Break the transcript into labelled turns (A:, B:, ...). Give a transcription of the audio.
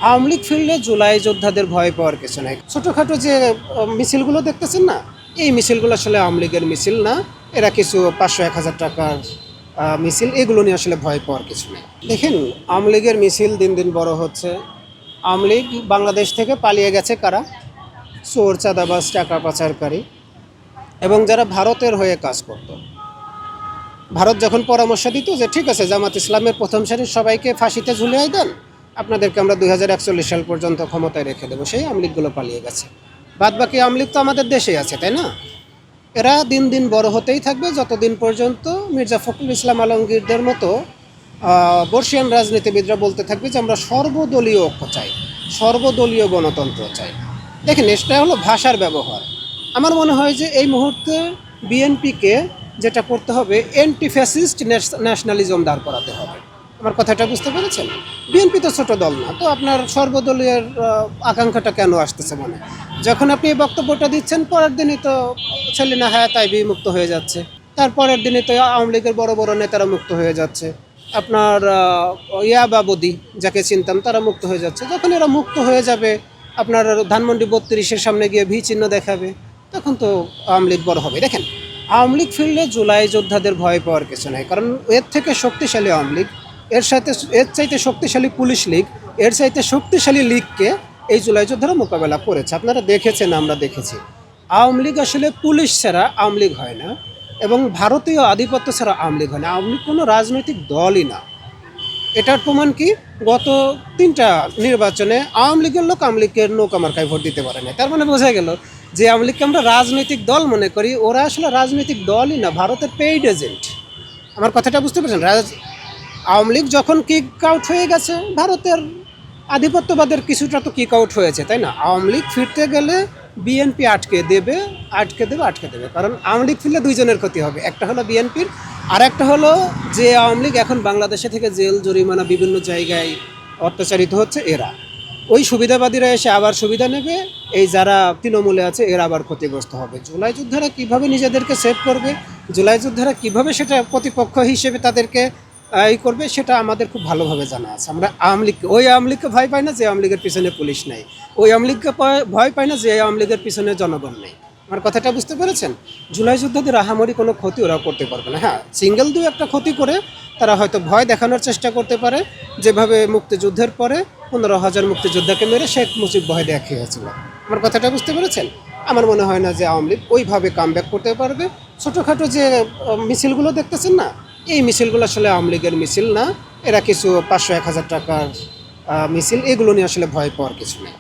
A: আওয়ামী লীগ ফিরলে জুলাই যোদ্ধাদের ভয় পাওয়ার কিছু নাই। ছোটোখাটো যে মিছিলগুলো দেখতেছেন না, এই মিছিলগুলো আসলে আওয়ামী লীগের মিছিল না। এরা কিছু 500-1000 টাকার মিছিল, এগুলো নিয়ে আসলে ভয় পাওয়ার কিছু নেই। দেখেন, আওয়ামী লীগের মিছিল দিন দিন বড় হচ্ছে। আওয়ামী লীগ বাংলাদেশ থেকে পালিয়ে গেছে কারা? চোর, চাঁদাবাজ, টাকা পাচারকারী এবং যারা ভারতের হয়ে কাজ করত। ভারত যখন পরামর্শ দিত যে ঠিক আছে, জামাত ইসলামের প্রথম সারির সবাইকে ফাঁসিতে ঝুলিয়ে দেন, আপনাদেরকে আমরা 2041 সাল পর্যন্ত ক্ষমতায় রেখে দেবো, সেই আওয়ামী লীগগুলো পালিয়ে গেছে। বাদ বাকি আওয়ামী লীগ তো আমাদের দেশেই আছে, তাই না? এরা দিন দিন বড় হতেই থাকবে যতদিন পর্যন্ত মির্জা ফখরুল ইসলাম আলমগীরদের মতো বর্ষিয়ান রাজনীতিবিদরা বলতে থাকবে যে আমরা সর্বদলীয় ঐক্য চাই, সর্বদলীয় গণতন্ত্র চাই। দেখেন, এটা হলো ভাষার ব্যবহার। আমার মনে হয় যে এই মুহূর্তে বিএনপিকে যেটা করতে হবে, অ্যান্টি ফ্যাসিস্ট ন্যাশনালিজম দাঁড় করাতে হবে। আমার কথাটা বুঝতে পেরেছেন? বিএনপি তো ছোট দল না, তো আপনার সর্বদলীয় আকাঙ্ক্ষাটা কেন আসতেছে মনে? যখন আপনি এই বক্তব্যটা দিচ্ছেন, পরের দিনই তো সেলিনা হায়াৎ আইভী মুক্ত হয়ে যাচ্ছে, তারপরের দিনই তো আওয়ামী লীগের বড় বড় নেতারা মুক্ত হয়ে যাচ্ছে, আপনার ইয়াবাবদি যাকে চিনতাম তারা মুক্ত হয়ে যাচ্ছে। যখন এরা মুক্ত হয়ে যাবে, আপনার ধানমন্ডি 32-এর সামনে গিয়ে ভি চিহ্ন দেখাবে, তখন তো আওয়ামী লীগ বড় হবে। দেখেন, আওয়ামী লীগ ফিরলে জুলাই যোদ্ধাদের ভয় পাওয়ার কিছু নাই, কারণ এর থেকে শক্তিশালী আওয়ামী লীগ, এর সাথে এর চাইতে শক্তিশালী পুলিশ লীগ, এর চাইতে শক্তিশালী লীগকে এই জুলাই যোদ্ধারা মোকাবেলা করেছে। আপনারা দেখেছেন, আমরা দেখেছি। আওয়ামী লীগ আসলে পুলিশ ছাড়া আওয়ামী লীগ হয় না, এবং ভারতীয় আধিপত্য ছাড়া আওয়ামী লীগ হয় না। আওয়ামী লীগ কোনো রাজনৈতিক দলই না। এটার প্রমাণ কি? গত 3টা নির্বাচনে আওয়ামী লীগের লোক আওয়ামী লীগের নৌকা মার্কায় ভোট দিতে পারে না। তার মানে বোঝা গেল যে আওয়ামী লীগকে আমরা রাজনৈতিক দল মনে করি, ওরা আসলে রাজনৈতিক দলই না, ভারতের পেইড এজেন্ট। আমার কথাটা বুঝতে পেরেছেন? আওয়ামী লীগ যখন কিক আউট হয়ে গেছে, ভারতের আধিপত্যবাদের কিছুটা তো কিক আউট হয়েছে, তাই না? আওয়ামী লীগ ফিরতে গেলে বিএনপি আটকে দেবে, আটকে দেবে, আটকে দেবে। কারণ আওয়ামী লীগ ফিরলে দুইজনের ক্ষতি হবে, একটা হলো বিএনপির, আর একটা হলো যে আওয়ামী লীগ এখন বাংলাদেশে থেকে জেল জরিমানা বিভিন্ন জায়গায় অত্যাচারিত হচ্ছে, এরা ওই সুবিধাবাদীরা এসে আবার সুবিধা নেবে, এই যারা তৃণমূলে আছে এরা আবার ক্ষতিগ্রস্ত হবে। জুলাই যোদ্ধারা কীভাবে নিজেদেরকে সেভ করবে, জুলাই যোদ্ধারা কীভাবে সেটা প্রতিপক্ষ হিসেবে তাদেরকে এই করবে, সেটা আমাদের খুব ভালোভাবে জানা আছে। আমরা আওয়ামী লীগ, ওই আওয়ামী লীগকে ভয় পাই না যে আওয়ামী লীগের পিছনে পুলিশ নেই, ওই আওয়ামী লীগকে ভয় পাই না যে আওয়ামী লীগের পিছনে জনগণ নেই। আমার কথাটা বুঝতে পেরেছেন? জুলাই যোদ্ধাদের আহামরি কোনো ক্ষতি ওরা করতে পারবে না। হ্যাঁ, সিঙ্গেল 2-একটা ক্ষতি করে তারা হয়তো ভয় দেখানোর চেষ্টা করতে পারে, যেভাবে মুক্তিযুদ্ধের পরে 15,000 মুক্তিযোদ্ধাকে মেরে শেখ মুজিব ভয় দেখিয়েছিল। আমার কথাটা বুঝতে পেরেছেন? আমার মনে হয় না যে আওয়ামী লীগ ওইভাবে কামব্যাক করতে পারবে। ছোটোখাটো যে মিছিলগুলো দেখতেছেন না, এই মিছিলগুলো আসলে আওয়ামী লীগের মিছিল না। এরা কিছু 500-1000 টাকার মিছিল, এগুলো নিয়ে আসলে ভয় পাওয়ার কিছু নেই।